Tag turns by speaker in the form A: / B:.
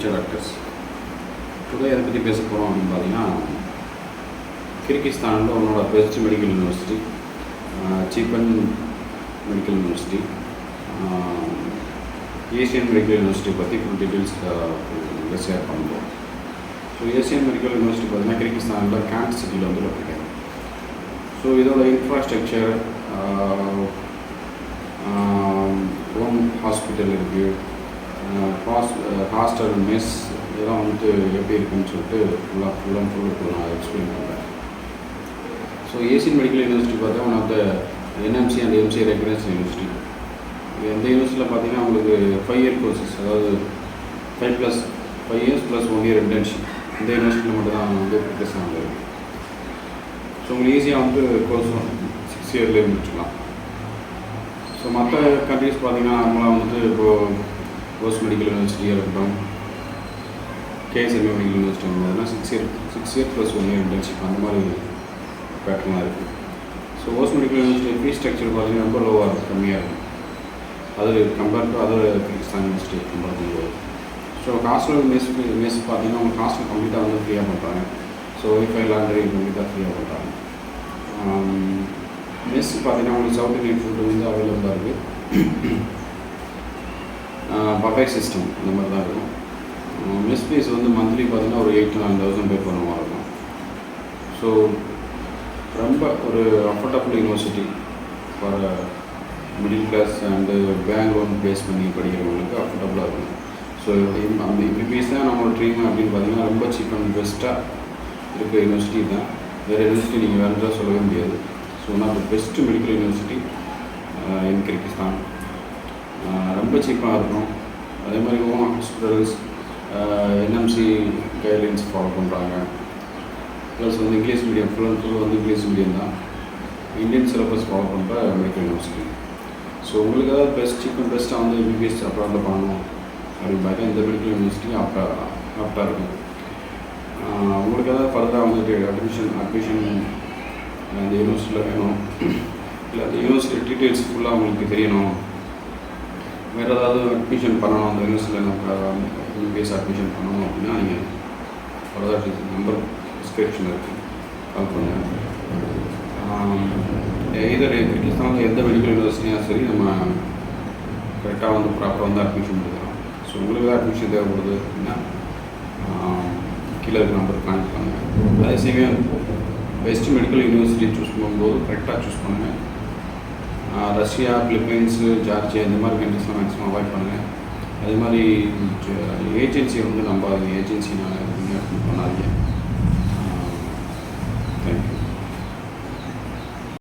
A: future actors. Today எதை பற்றி பேச போகிறோம் அப்படின்னு பார்த்தீங்கன்னா, கிர்கிஸ்தானில் உன்னோட பெஸ்ட் மெடிக்கல் யூனிவர்சிட்டி சீப்பன் medical university, Asian medical university பற்றி ஃபுல் டீட்டெயில்ஸ் ஷேர் பண்ணுறோம். ஸோ ஏசியன் மெடிக்கல் யூனிவர்சிட்டி பார்த்தீங்கன்னா கிர்கிஸ்தானில் கேண்ட் சிட்டியில் வந்து லொக்கேட். ஸோ இதோட இன்ஃப்ராஸ்ட்ரக்சர், ஓன் ஹாஸ்பிட்டல் இருக்குது, ஹாஸ்டல், மெஸ் இதெல்லாம் வந்துட்டு எப்படி இருக்குன்னு சொல்லிட்டு ஃபுல் நான் எக்ஸ்பிளைன் பண்ணுறேன். ஸோ ஏசியன் மெடிக்கல் யூனிவர்சிட்டி பார்த்தா one of the NMC and MC recognised university. எந்த யூனிவர்சிட்டியில் பார்த்தீங்கன்னா உங்களுக்கு 5 இயர் கோர்சஸ், அதாவது 5 இயர்ஸ் ப்ளஸ் 1 இயர் இன்டர்ன்ஷிப் இந்த யூனிவர்சிட்டியில் மட்டும் தான் வந்து ப்ரிப்பேர் ஆகுது. ஸோ உங்களுக்கு ஈஸியாக வந்து கோர்ஸ் 6 இயர்லேயே முடிச்சுக்கலாம். ஸோ மற்ற கண்ட்ரிஸ் பார்த்தீங்கன்னா நார்மலாக வந்துட்டு இப்போது போஸ்ட் மெடிக்கல் யூனிவர்சிட்டியாக இருக்கட்டும், கேஎஸ்எம்ஏ மெடிக்கல் யூனிவர்சிட்டி வந்ததுன்னா 6 இயர் ப்ளஸ் 1 இயர் இன்டர்ன்ஷிப் அந்த மாதிரி பேட்டர்னாக இருக்குது. So post medical university fees structure பார்த்தீங்கன்னா ரொம்ப லோவாக இருக்குது, கம்மியாக இருக்கும். அது compare to other Kyrgyzstan university compare பண்ணும்போது. ஸோ ஹாஸ்டல் மெஸ் பார்த்தீங்கன்னா உங்களுக்கு ஹாஸ்டல் கம்ப்ளீட்டாக வந்து ஃப்ரீயாக பண்ணுறாங்க. ஸோ ஒய்ஃபை லாண்ட்ரி கம்ப்ளீட்டாக ஃப்ரீயாக பண்ணுறாங்க. மெஸ் பார்த்தீங்கன்னா உங்களுக்கு சவுத் இந்தியன் ஃபுட்டு வந்து அவைலபிளாக இருக்குது. பஃபே சிஸ்டம் இந்த மாதிரி தான் இருக்கும். மெஸ் ஃபீஸ் வந்து மந்த்லி பார்த்தீங்கன்னா ஒரு 8,000 to 9,000 பே பண்ண மாதிரி இருக்கும். ஸோ ரொம்ப ஒரு affordable university for middle class and bank loan base பண்ணி படிக்கிறவங்களுக்கு அஃபோர்டபுளாக இருக்கும். ஸோ அந்த எம்பிபிஎஸ் தான் நம்மளோட ட்ரீம் அப்படின்னு பார்த்தீங்கன்னா ரொம்ப சீப் அண்ட் பெஸ்ட்டாக இருக்கிற யூனிவர்சிட்டி தான். வேறு யூனிவர்சிட்டி நீங்கள் வேறு சொல்லவே முடியாது. So one of the best medical university in Kyrgyzstan. ரொம்ப சீப்பாக இருக்கும். அதே மாதிரி own hospitals NMC guidelines follow பண்ணுறாங்க. ப்ளஸ் வந்து இங்கிலீஷ் மீடியம் ஃபுல் வந்து இங்கிலீஷ் மீடியம் தான். இந்தியன் சிலபஸ் ஃபாலோ பண்ணுற மெடிக்கல் யூனிவர்சிட்டி. ஸோ உங்களுக்கு ஏதாவது சீப் அண்ட் பெஸ்ட்டாக வந்து எம்பிபிஎஸ் அப்ராடில் பண்ணணும் அப்படின்னு பார்த்தா இந்த மெடிக்கல் யூனிவர்சிட்டி ஆப்டாக இருக்கும். உங்களுக்கு ஏதாவது ஃபர்தராக வந்துட்டு அட்மிஷன் இந்த யூனிவர்சிட்டியில் வேணும், இல்லை அந்த யூனிவர்சிட்டி டீட்டெயில்ஸ் ஃபுல்லாக உங்களுக்கு தெரியணும், வேறு ஏதாவது அட்மிஷன் பண்ணணும், அந்த யூனிவர்சிட்டியில் நம்ம எம்பிபிஎஸ் அட்மிஷன் பண்ணணும் அப்படின்னா நீங்கள் ஃபர்தர் நம்பர் டிஸ்கிரிப்ஷன் இருக்குது, கால் பண்ணுங்கள். இதர் கிர்கிஸ்தானில் எந்த மெடிக்கல் யூனிவர்சிட்டியும் சரி நம்ம கரெக்டாக வந்து ப்ராப்பராக வந்து அட்மிஷன் பண்ணிக்கலாம். ஸோ உங்களுக்கு தான் அட்மிஷன் தேவைப்படுது அப்படின்னா கீழே இருக்க நம்பருக்கு கான்டெக்ட் பண்ணுங்கள். அதே சமயம் பெஸ்ட் மெடிக்கல் யூனிவர்சிட்டி சூஸ் பண்ணும்போது கரெக்டாக சூஸ் பண்ணுங்கள். ரஷ்யா, பிலிப்பைன்ஸு, ஜார்ஜியா இந்த மாதிரி கண்ட்ரிஸ்லாம் மேக்ஸிமம் அவாய்ட் பண்ணுங்கள். அதே மாதிரி ஏஜென்சியை வந்து நம்பாதீங்க, ஏஜென்சி நான் பண்ணாதீங்க.